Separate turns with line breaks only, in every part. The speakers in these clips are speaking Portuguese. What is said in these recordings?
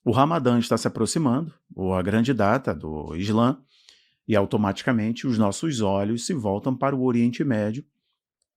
O Ramadã está se aproximando, ou a grande data do Islã, e automaticamente os nossos olhos se voltam para o Oriente Médio,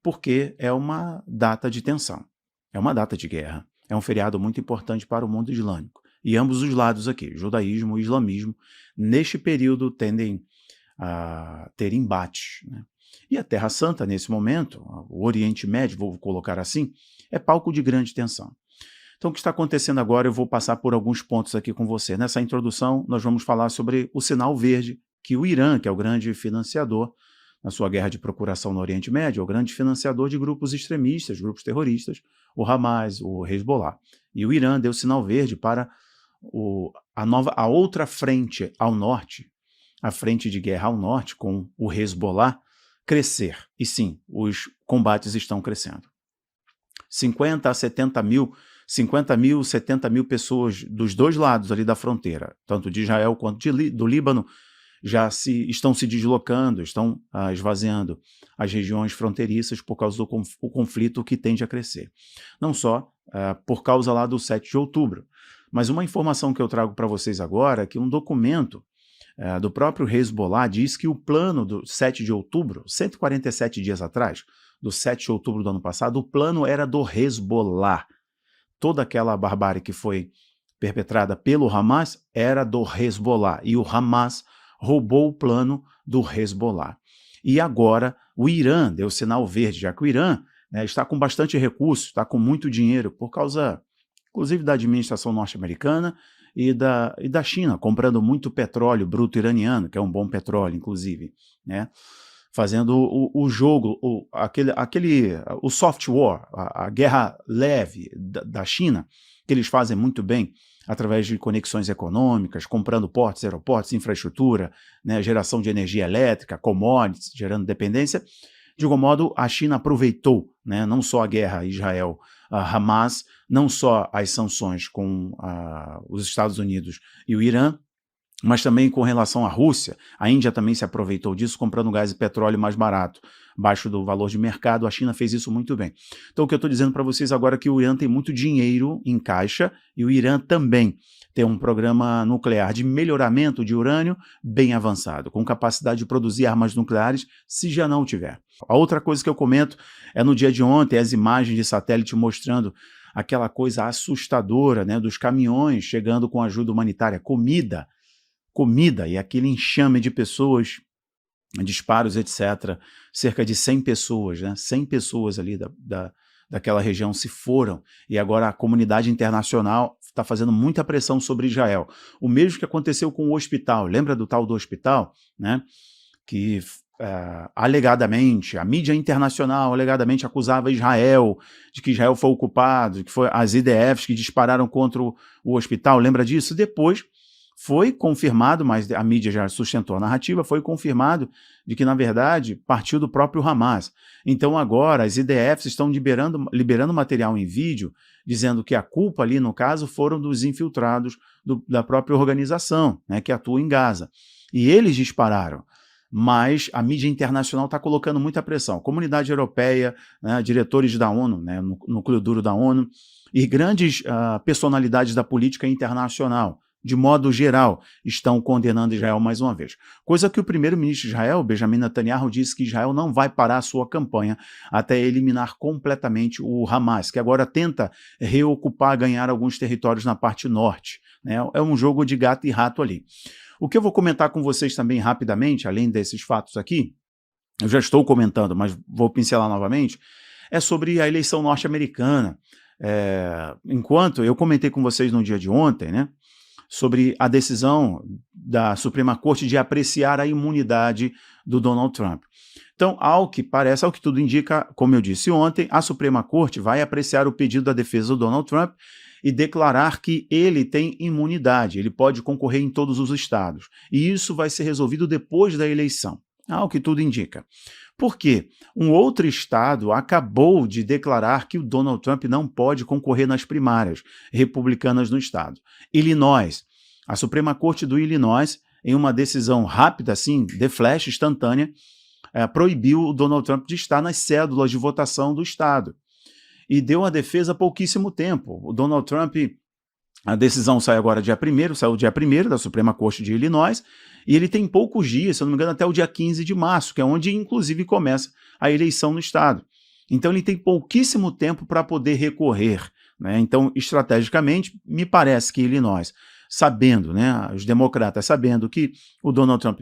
porque é uma data de tensão, é uma data de guerra, é um feriado muito importante para o mundo islâmico. E ambos os lados aqui, judaísmo e islamismo, neste período tendem a ter embates, né? E a Terra Santa, nesse momento, o Oriente Médio, vou colocar assim, é palco de grande tensão. Então, o que está acontecendo agora, eu vou passar por alguns pontos aqui com você. Nessa introdução, nós vamos falar sobre o sinal verde que o Irã, que é o grande financiador na sua guerra de procuração no Oriente Médio, é o grande financiador de grupos extremistas, grupos terroristas, o Hamas, o Hezbollah. E o Irã deu sinal verde para a outra frente ao norte, a frente de guerra ao norte, com o Hezbollah, crescer. E sim, os combates estão crescendo. 50 a 70 mil, 50 mil, 70 mil pessoas dos dois lados ali da fronteira, tanto de Israel quanto do Líbano, já estão se deslocando, estão esvaziando as regiões fronteiriças por causa do conflito que tende a crescer. Não só por causa lá do 7 de outubro, mas uma informação que eu trago para vocês agora é que um documento do próprio Hezbollah diz que o plano do 7 de outubro, 147 dias atrás, do 7 de outubro do ano passado, o plano era do Hezbollah. Toda aquela barbárie que foi perpetrada pelo Hamas era do Hezbollah, e o Hamas roubou o plano do Hezbollah. E agora o Irã deu sinal verde, já que o Irã, né, está com bastante recurso, está com muito dinheiro, por causa, inclusive, da administração norte-americana e da China, comprando muito petróleo bruto iraniano, que é um bom petróleo, inclusive, né? Fazendo o jogo, o soft war, a guerra leve da China, que eles fazem muito bem, através de conexões econômicas, comprando portos, aeroportos, infraestrutura, né, geração de energia elétrica, commodities, gerando dependência. De algum modo, a China aproveitou, né, não só a guerra Israel-Hamas, não só as sanções com os Estados Unidos e o Irã, mas também com relação à Rússia. A Índia também se aproveitou disso, comprando gás e petróleo mais barato, abaixo do valor de mercado. A China fez isso muito bem. Então, o que eu estou dizendo para vocês agora é que o Irã tem muito dinheiro em caixa, e o Irã também tem um programa nuclear de melhoramento de urânio bem avançado, com capacidade de produzir armas nucleares, se já não tiver. A outra coisa que eu comento é no dia de ontem, as imagens de satélite mostrando aquela coisa assustadora, né, dos caminhões chegando com ajuda humanitária, comida, e aquele enxame de pessoas, disparos, etc. Cerca de 100 pessoas, né? 100 pessoas ali daquela região se foram, e agora a comunidade internacional está fazendo muita pressão sobre Israel. O mesmo que aconteceu com o hospital, lembra do tal do hospital, né? Que alegadamente, a mídia internacional alegadamente acusava Israel de que Israel foi ocupado, que foi as IDFs que dispararam contra o hospital, lembra disso? Depois foi confirmado, mas a mídia já sustentou a narrativa, foi confirmado de que, na verdade, partiu do próprio Hamas. Então agora as IDFs estão liberando material em vídeo, dizendo que a culpa ali, no caso, foram dos infiltrados da própria organização, né, que atua em Gaza. E eles dispararam, mas a mídia internacional está colocando muita pressão. Comunidade europeia, né, diretores da ONU, né, núcleo duro da ONU, e grandes personalidades da política internacional, de modo geral, estão condenando Israel mais uma vez. Coisa que o primeiro-ministro de Israel, Benjamin Netanyahu, disse que Israel não vai parar a sua campanha até eliminar completamente o Hamas, que agora tenta reocupar, ganhar alguns territórios na parte norte, né? É um jogo de gato e rato ali. O que eu vou comentar com vocês também rapidamente, além desses fatos aqui, eu já estou comentando, mas vou pincelar novamente, é sobre a eleição norte-americana. Enquanto eu comentei com vocês no dia de ontem, né, sobre a decisão da Suprema Corte de apreciar a imunidade do Donald Trump. Então, ao que parece, ao que tudo indica, como eu disse ontem, a Suprema Corte vai apreciar o pedido da defesa do Donald Trump e declarar que ele tem imunidade, ele pode concorrer em todos os estados. E isso vai ser resolvido depois da eleição, ao que tudo indica. Por quê? Um outro estado acabou de declarar que o Donald Trump não pode concorrer nas primárias republicanas no estado. Illinois. A Suprema Corte do Illinois, em uma decisão rápida, assim, de flash, instantânea, proibiu o Donald Trump de estar nas cédulas de votação do estado. E deu a defesa há pouquíssimo tempo. O Donald Trump A decisão sai agora dia 1º, saiu dia 1º da Suprema Corte de Illinois, e ele tem poucos dias, se eu não me engano, até o dia 15 de março, que é onde, inclusive, começa a eleição no estado. Então, ele tem pouquíssimo tempo para poder recorrer, né? Então, estrategicamente, me parece que Illinois, sabendo, né, os democratas sabendo que o Donald Trump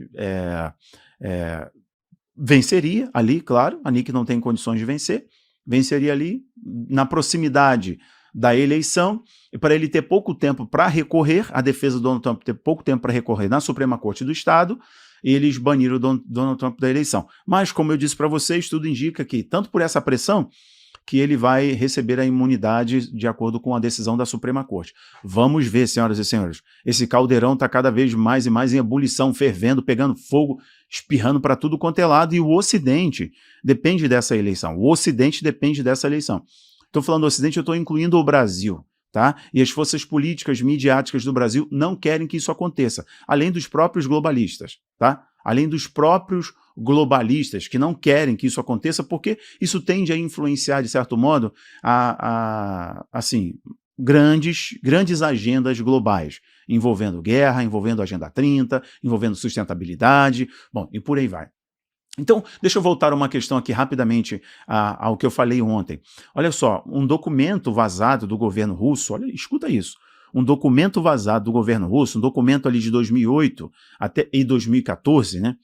venceria ali, claro, a Nikki não tem condições de vencer, venceria ali na proximidade da eleição, e para ele ter pouco tempo para recorrer, a defesa do Donald Trump ter pouco tempo para recorrer na Suprema Corte do Estado, eles baniram o Donald Trump da eleição. Mas, como eu disse para vocês, tudo indica que, tanto por essa pressão, que ele vai receber a imunidade de acordo com a decisão da Suprema Corte. Vamos ver, senhoras e senhores, esse caldeirão está cada vez mais e mais em ebulição, fervendo, pegando fogo, espirrando para tudo quanto é lado, e o Ocidente depende dessa eleição. O Ocidente depende dessa eleição. Estou falando do Ocidente, eu estou incluindo o Brasil, tá? E as forças políticas, midiáticas do Brasil não querem que isso aconteça, além dos próprios globalistas, tá? Além dos próprios globalistas que não querem que isso aconteça, porque isso tende a influenciar, de certo modo, assim, grandes agendas globais, envolvendo guerra, envolvendo a Agenda 30, envolvendo sustentabilidade, bom, e por aí vai. Então, deixa eu voltar uma questão aqui rapidamente ao que eu falei ontem. Olha só, um documento vazado do governo russo, olha, escuta isso, um documento vazado do governo russo, um documento ali de 2008 e 2014, né?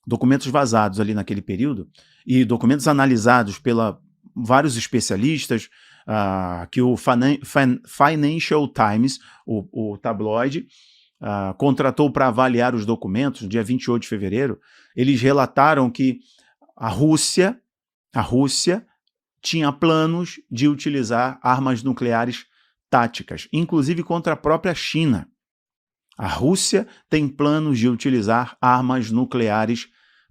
Documentos vazados ali naquele período, e documentos analisados por vários especialistas, que o Financial Times, o tabloide, contratou para avaliar os documentos no dia 28 de fevereiro, eles relataram que a Rússia tinha planos de utilizar armas nucleares táticas, inclusive contra a própria China. A Rússia tem planos de utilizar armas nucleares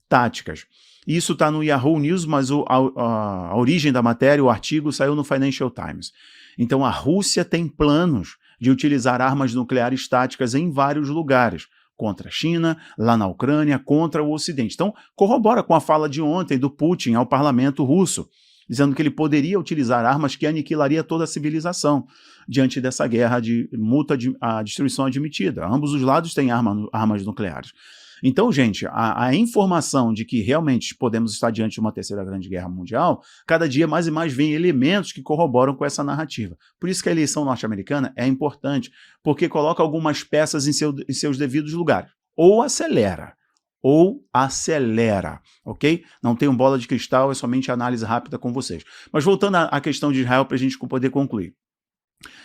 táticas. Isso está no Yahoo News, mas a origem da matéria, o artigo, saiu no Financial Times. Então, a Rússia tem planos de utilizar armas nucleares táticas em vários lugares, contra a China, lá na Ucrânia, contra o Ocidente. Então, corrobora com a fala de ontem do Putin ao parlamento russo, dizendo que ele poderia utilizar armas que aniquilaria toda a civilização diante dessa guerra de mútua a destruição admitida. Ambos os lados têm armas nucleares. Então, gente, a informação de que realmente podemos estar diante de uma terceira grande guerra mundial, cada dia mais e mais vem elementos que corroboram com essa narrativa. Por isso que a eleição norte-americana é importante, porque coloca algumas peças em seus devidos lugares. Ou acelera, ok? Não tenho bola de cristal, é somente análise rápida com vocês. Mas voltando à questão de Israel para a gente poder concluir.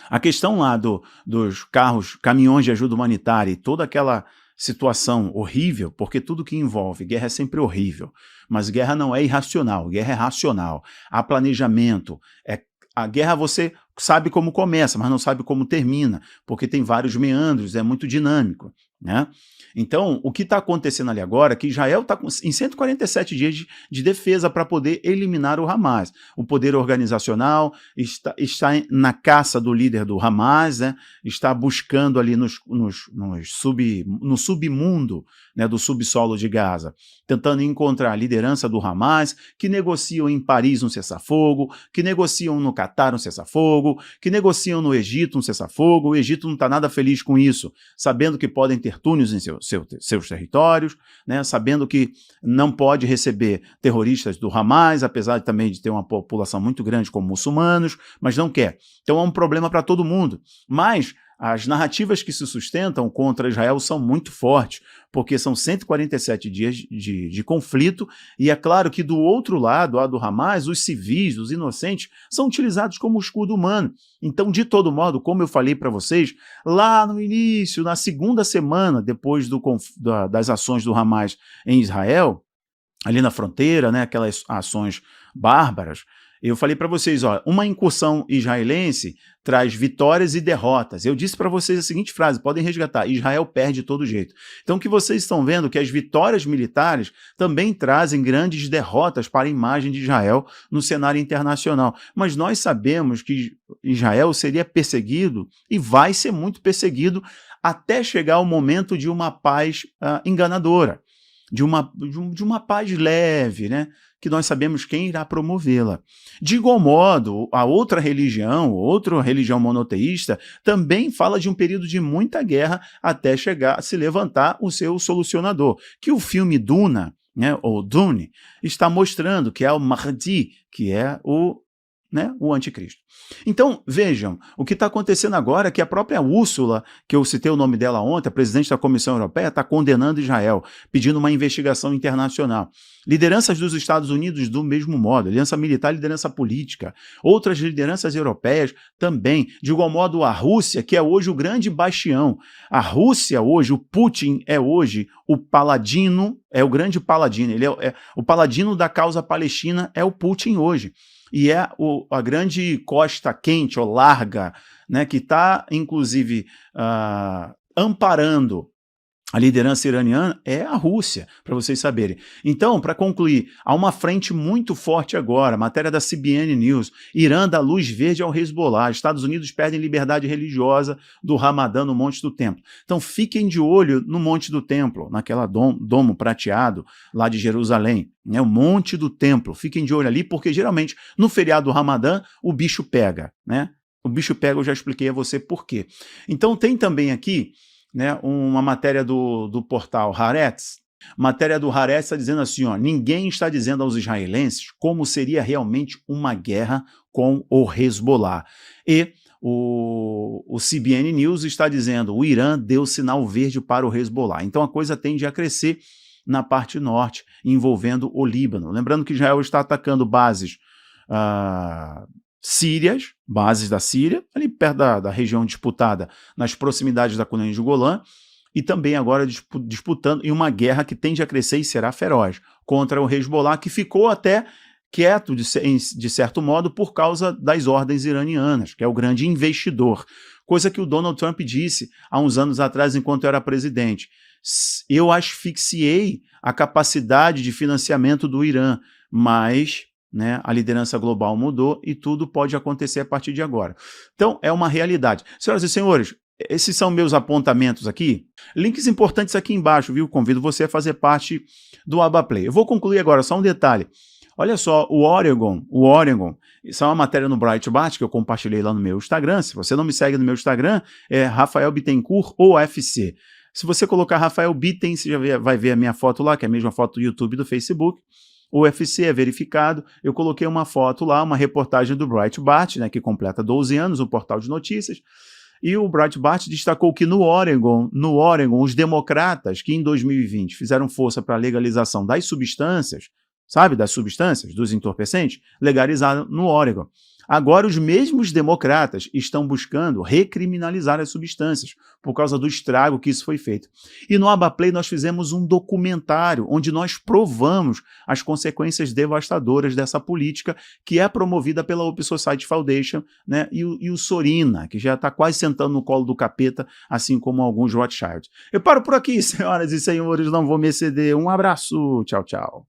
A questão lá dos caminhões de ajuda humanitária e toda aquela situação horrível, porque tudo que envolve guerra é sempre horrível, mas guerra não é irracional, guerra é racional. Há planejamento, a guerra você sabe como começa, mas não sabe como termina, porque tem vários meandros, é muito dinâmico, né? Então, o que está acontecendo ali agora é que Israel está em 147 dias de defesa para poder eliminar o Hamas. O poder organizacional está na caça do líder do Hamas, né? Está buscando ali no submundo, né, do subsolo de Gaza, tentando encontrar a liderança do Hamas, que negociam em Paris um cessar-fogo, que negociam no Catar um cessar-fogo, que negociam no Egito um cessar-fogo. O Egito não está nada feliz com isso, sabendo que podem ter túneis em seus territórios, né, sabendo que não pode receber terroristas do Hamas, apesar também de ter uma população muito grande como muçulmanos, mas não quer. Então é um problema para todo mundo. Mas as narrativas que se sustentam contra Israel são muito fortes, porque são 147 dias de conflito, e é claro que do outro lado, do Hamas, os civis, os inocentes, são utilizados como escudo humano. Então, de todo modo, como eu falei para vocês, lá no início, na segunda semana, depois das ações do Hamas em Israel, ali na fronteira, né, aquelas ações bárbaras, eu falei para vocês, ó, uma incursão israelense traz vitórias e derrotas. Eu disse para vocês a seguinte frase, podem resgatar: Israel perde de todo jeito. Então, o que vocês estão vendo é que as vitórias militares também trazem grandes derrotas para a imagem de Israel no cenário internacional. Mas nós sabemos que Israel seria perseguido e vai ser muito perseguido até chegar o momento de uma paz enganadora. de uma paz leve, né, que nós sabemos quem irá promovê-la. De igual modo, a outra religião monoteísta, também fala de um período de muita guerra até chegar a se levantar o seu solucionador, que o filme Duna, né, ou Dune, está mostrando, que é o Mahdi, que é o anticristo. Então, vejam, o que está acontecendo agora é que a própria Úrsula, que eu citei o nome dela ontem, a presidente da Comissão Europeia, está condenando Israel, pedindo uma investigação internacional. Lideranças dos Estados Unidos do mesmo modo, liderança militar e liderança política. Outras lideranças europeias também. De igual modo, a Rússia, que é hoje o grande bastião. A Rússia hoje, o Putin é hoje o paladino, é o grande paladino, ele é o paladino da causa palestina, é o Putin hoje. E é a grande costa quente ou larga, né, que está, inclusive, amparando a liderança iraniana, é a Rússia, para vocês saberem. Então, para concluir, há uma frente muito forte agora, matéria da CBN News, Irã dá luz verde ao Hezbollah, Estados Unidos perdem liberdade religiosa do Ramadã no Monte do Templo. Então, fiquem de olho no Monte do Templo, naquela domo prateado lá de Jerusalém, né, o Monte do Templo. Fiquem de olho ali, porque geralmente no feriado do Ramadã o bicho pega, né? O bicho pega, eu já expliquei a você por quê. Então, tem também aqui, né, uma matéria do portal Haaretz. Matéria do Haaretz está dizendo assim, ó, ninguém está dizendo aos israelenses como seria realmente uma guerra com o Hezbollah. E o CBN News está dizendo, o Irã deu sinal verde para o Hezbollah. Então a coisa tende a crescer na parte norte, envolvendo o Líbano. Lembrando que Israel está atacando bases sírias, bases da Síria, ali perto da região disputada, nas proximidades da colina de Golã, e também agora disputando em uma guerra que tende a crescer e será feroz, contra o Hezbollah, que ficou até quieto, de certo modo, por causa das ordens iranianas, que é o grande investidor, coisa que o Donald Trump disse há uns anos atrás, enquanto era presidente. Eu asfixiei a capacidade de financiamento do Irã, mas, né, a liderança global mudou e tudo pode acontecer a partir de agora. Então, é uma realidade. Senhoras e senhores, esses são meus apontamentos aqui. Links importantes aqui embaixo, viu? Convido você a fazer parte do Abaplay. Eu vou concluir agora, só um detalhe. Olha só, o Oregon, isso é uma matéria no Breitbart que eu compartilhei lá no meu Instagram. Se você não me segue no meu Instagram, é Rafael Bittencourt ou FC. Se você colocar Rafael Bitten, você já vai ver a minha foto lá, que é a mesma foto do YouTube e do Facebook. O UFC é verificado, eu coloquei uma foto lá, uma reportagem do Breitbart, né, que completa 12 anos, um portal de notícias, e o Breitbart destacou que no Oregon, os democratas que em 2020 fizeram força para a legalização das substâncias, sabe, das substâncias, dos entorpecentes, legalizaram no Oregon. Agora os mesmos democratas estão buscando recriminalizar as substâncias por causa do estrago que isso foi feito. E no Abaplay nós fizemos um documentário onde nós provamos as consequências devastadoras dessa política que é promovida pela Open Society Foundation, né, e o Sorina, que já está quase sentando no colo do capeta, assim como alguns Rothschild. Eu paro por aqui, senhoras e senhores, não vou me exceder. Um abraço, tchau, tchau.